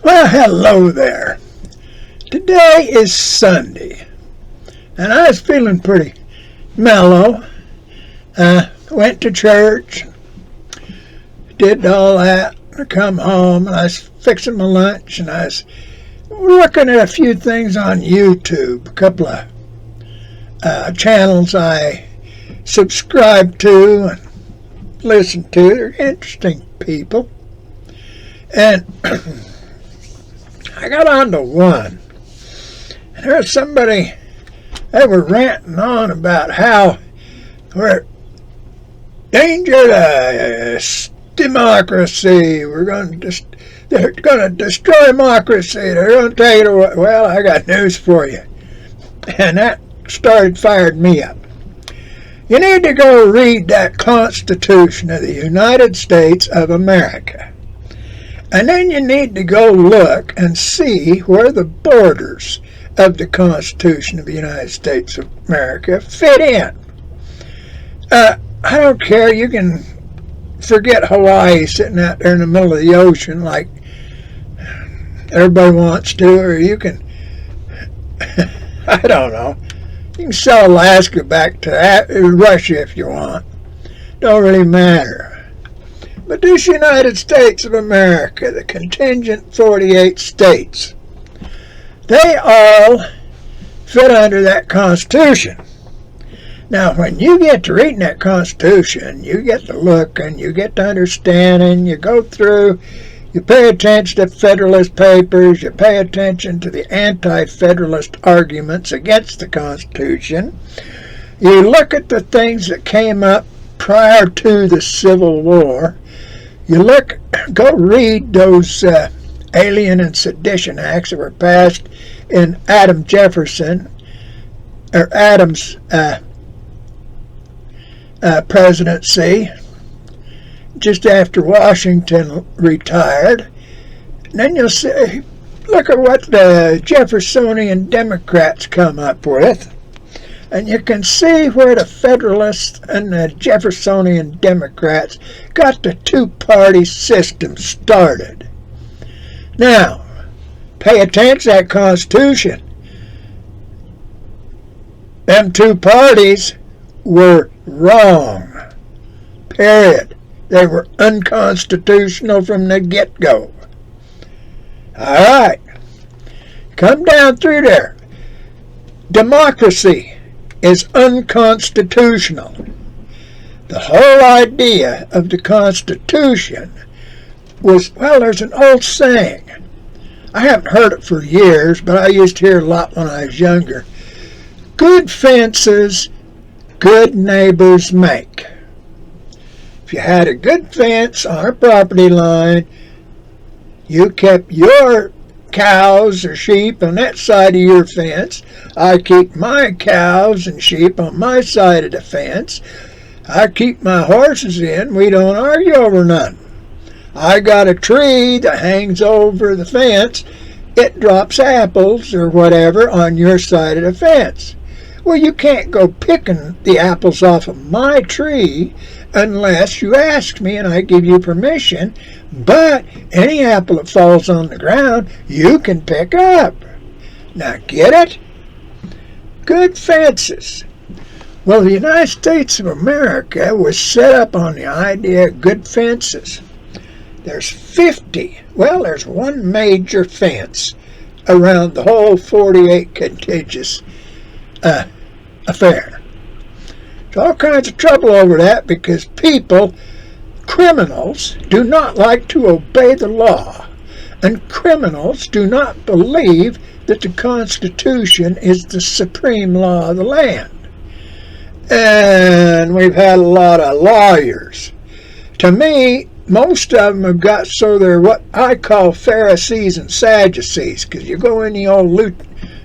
Well, hello there. Today is Sunday, and I was feeling pretty mellow. Went to church, did all that. I come home, and I was fixing my lunch, and I was looking at a few things on YouTube, a couple of channels I subscribe to and listen to. They're interesting people. And I got onto one, and there was somebody, they were ranting on about how we're danger to democracy. They're going to destroy democracy. They're going to take it away. Well, I got news for you. And that fired me up. You need to go read that Constitution of the United States of America. And then you need to go look and see where the borders of the Constitution of the United States of America fit in. I don't care. You can forget Hawaii sitting out there in the middle of the ocean like everybody wants to, or you can, I don't know, you can sell Alaska back to Russia if you want. Don't really matter. But this United States of America, the contingent 48 states, they all fit under that Constitution. Now, when you get to reading that Constitution, you get to look and you get to understanding, you go through, you pay attention to Federalist Papers, you pay attention to the anti-Federalist arguments against the Constitution, you look at the things that came up prior to the Civil War, you go read those Alien and Sedition Acts that were passed in Adam's presidency, just after Washington retired. And then you'll see, look at what the Jeffersonian Democrats come up with, and you can see where the Federalists and the Jeffersonian Democrats got the two-party system started. Now, pay attention to that Constitution. Them two parties were wrong. Period. They were unconstitutional from the get-go. All right. Come down through there. Democracy is unconstitutional. The whole idea of the Constitution was, well, there's an old saying. I haven't heard it for years, but I used to hear it a lot when I was younger. Good fences, good neighbors make. If you had a good fence on a property line, you kept your cows or sheep on that side of your fence. I keep my cows and sheep on my side of the fence. I keep my horses in. We don't argue over none. I got a tree that hangs over the fence. It drops apples or whatever on your side of the fence. Well, you can't go picking the apples off of my tree unless you ask me and I give you permission. But any apple that falls on the ground, you can pick up. Now, get it? Good fences. Well, the United States of America was set up on the idea of good fences. There's 50. Well, there's one major fence around the whole 48 contiguous affair. There's all kinds of trouble over that because criminals do not like to obey the law, and criminals do not believe that the Constitution is the supreme law of the land. And we've had a lot of lawyers. To me, most of them have got so they're what I call Pharisees and Sadducees, because you go in the old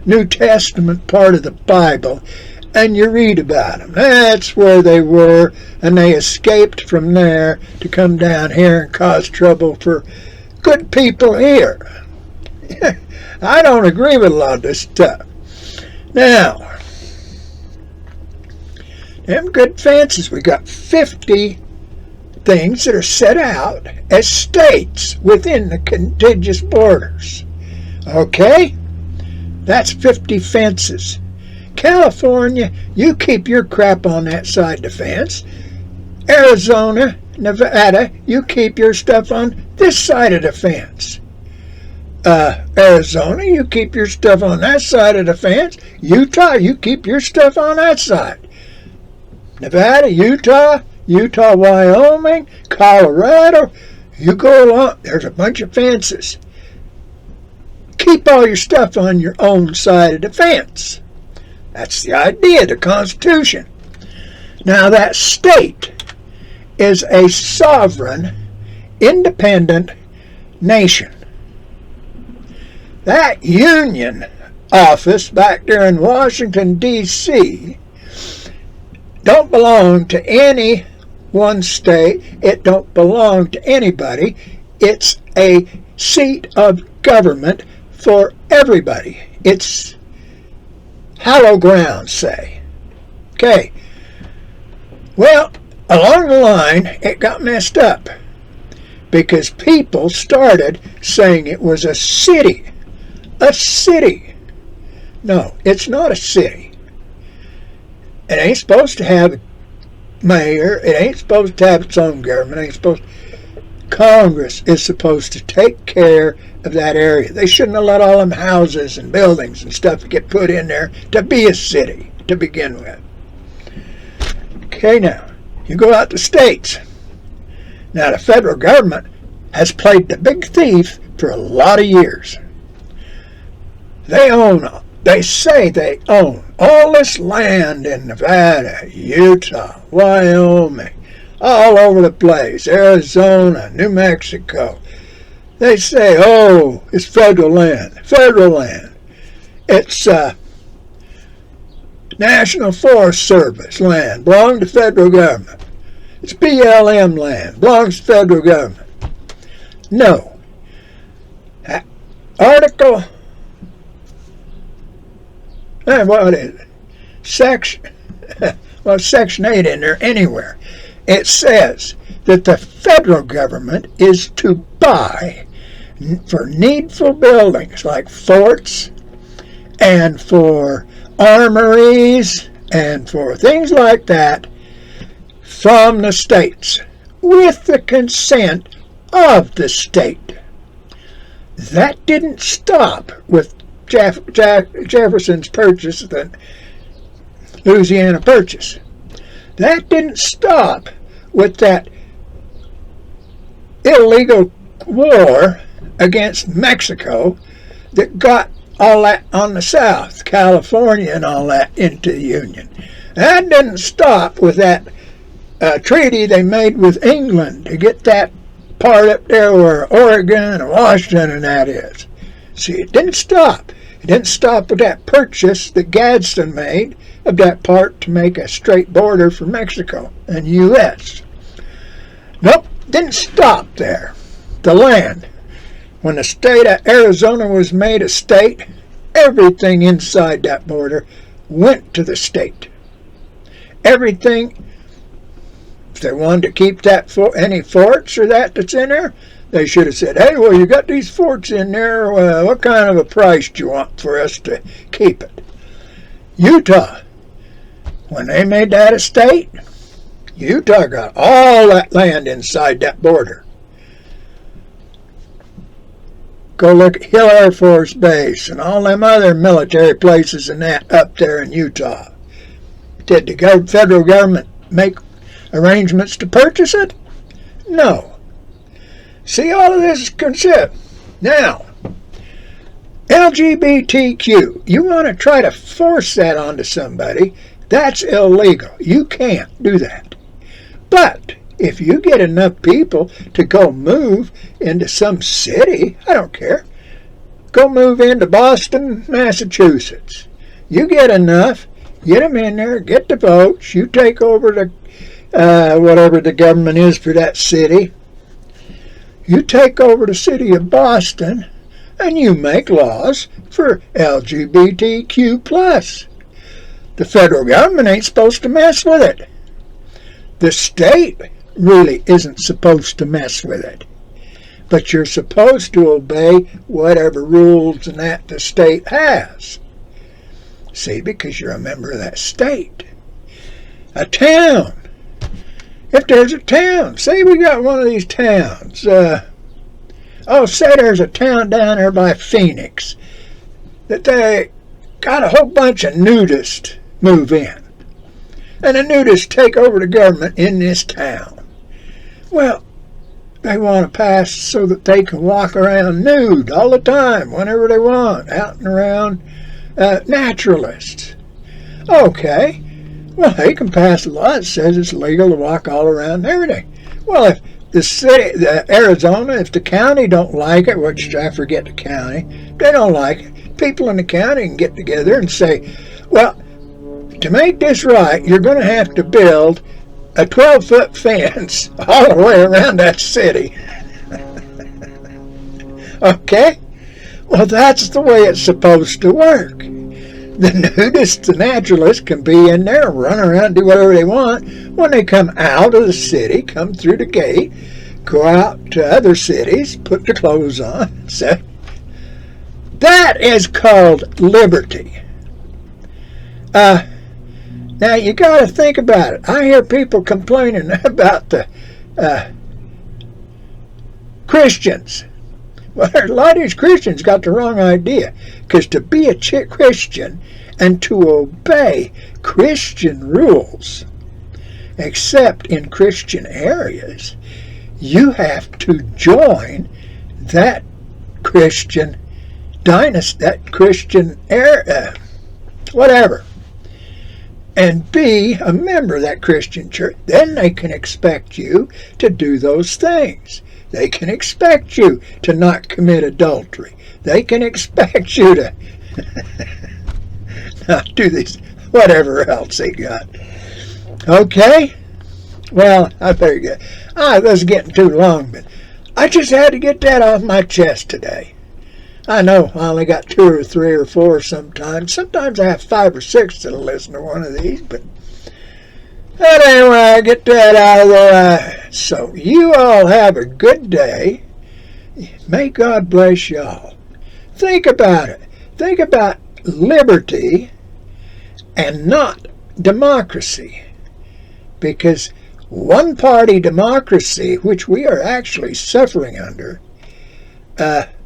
New Testament part of the Bible and you read about them. That's where they were, and they escaped from there to come down here and cause trouble for good people here. I don't agree with a lot of this stuff. Now, them good fences, we got 50 things that are set out as states within the contiguous borders. Okay? That's 50 fences. California, you keep your crap on that side of the fence. Arizona, Nevada, you keep your stuff on this side of the fence. Arizona, you keep your stuff on that side of the fence. Utah, you keep your stuff on that side. Nevada, Utah, Wyoming, Colorado, you go along. There's a bunch of fences. Keep all your stuff on your own side of the fence. That's the idea of the Constitution. Now, that state is a sovereign, independent nation. That Union office back there in Washington, D.C., don't belong to any one state. It don't belong to anybody. It's a seat of government for everybody. It's hallowed ground, say. Okay. Well, along the line, it got messed up because people started saying it was a city. A city. No, it's not a city. It ain't supposed to have a mayor. It ain't supposed to have its own government. It ain't supposed. Congress is supposed to take care of that area. They shouldn't have let all them houses and buildings and stuff get put in there to be a city to begin with. Okay, now, you go out to states. Now, the federal government has played the big thief for a lot of years. They say they own all this land in Nevada, Utah, Wyoming, all over the place, Arizona, New Mexico. They say, oh, it's federal land. It's National Forest Service land, belongs to federal government. It's BLM land, belongs to federal government. No. Article, what is it? Section 8 in there anywhere. It says that the federal government is to buy for needful buildings like forts and for armories and for things like that from the states with the consent of the state. That didn't stop with Jefferson's purchase, the Louisiana Purchase. That didn't stop with that illegal war against Mexico that got all that on the South, California and all that, into the Union. That didn't stop with that treaty they made with England to get that part up there where Oregon and Washington and that is. See, it didn't stop. It didn't stop with that purchase that Gadsden made of that part to make a straight border for Mexico and U.S. Nope, didn't stop there. The land. When the state of Arizona was made a state, everything inside that border went to the state. Everything, if they wanted to keep that any forts or that's in there, they should have said, hey, well, you got these forts in there. Well, what kind of a price do you want for us to keep it? Utah, when they made that a state, Utah got all that land inside that border. Go look at Hill Air Force Base and all them other military places and that up there in Utah. Did the federal government make arrangements to purchase it? No. See, all of this is concept. Now, LGBTQ, you want to try to force that onto somebody, that's illegal. You can't do that. But if you get enough people to go move into some city, I don't care, go move into Boston, Massachusetts. You get enough, get them in there, get the votes, you take over the whatever the government is for that city. You take over the city of Boston and you make laws for LGBTQ+. The federal government ain't supposed to mess with it. The state really isn't supposed to mess with it. But you're supposed to obey whatever rules and that the state has. See, because you're a member of that state. A town. If there's a town, say we got one of these towns. Say there's a town down there by Phoenix that they got a whole bunch of nudists move in. And the nudists take over the government in this town. Well, they want to pass so that they can walk around nude all the time, whenever they want, out and around. Naturalists. Okay. Well, they can pass a law that says it's legal to walk all around and everything. Well, if the city, Arizona, if the county don't like it, which I forget the county, they don't like it, people in the county can get together and say, well, to make this right, you're going to have to build a 12-foot fence all the way around that city. Okay? Well, that's the way it's supposed to work. The nudists, the naturalists can be in there, run around, do whatever they want. When they come out of the city, come through the gate, go out to other cities, put their clothes on, say, that is called liberty. Now, you got to think about it. I hear people complaining about the Christians. Well, a lot of these Christians got the wrong idea. Because to be a Christian and to obey Christian rules, except in Christian areas, you have to join that Christian dynasty, that Christian era, whatever, and be a member of that Christian church. Then they can expect you to do those things. They can expect you to not commit adultery. They can expect you to not do this, whatever else they got. Okay? Well, I better get. This is getting too long, but I just had to get that off my chest today. I know I only got 2 or 3 or 4 sometimes. Sometimes I have 5 or 6 that'll listen to one of these, but anyway, I get that out of there. So you all have a good day. May God bless y'all. Think about it. Think about liberty and not democracy. Because one-party democracy, which we are actually suffering under,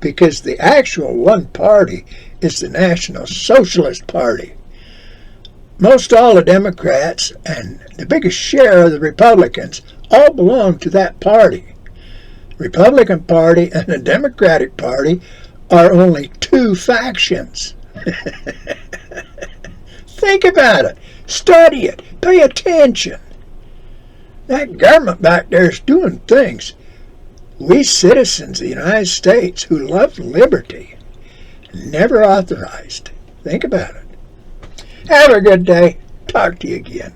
because the actual one party is the National Socialist Party. Most all the Democrats and the biggest share of the Republicans all belong to that party. Republican Party and the Democratic Party are only 2 factions. Think about it. Study it. Pay attention. That government back there is doing things we citizens of the United States who love liberty never authorized. Think about it. Have a good day. Talk to you again.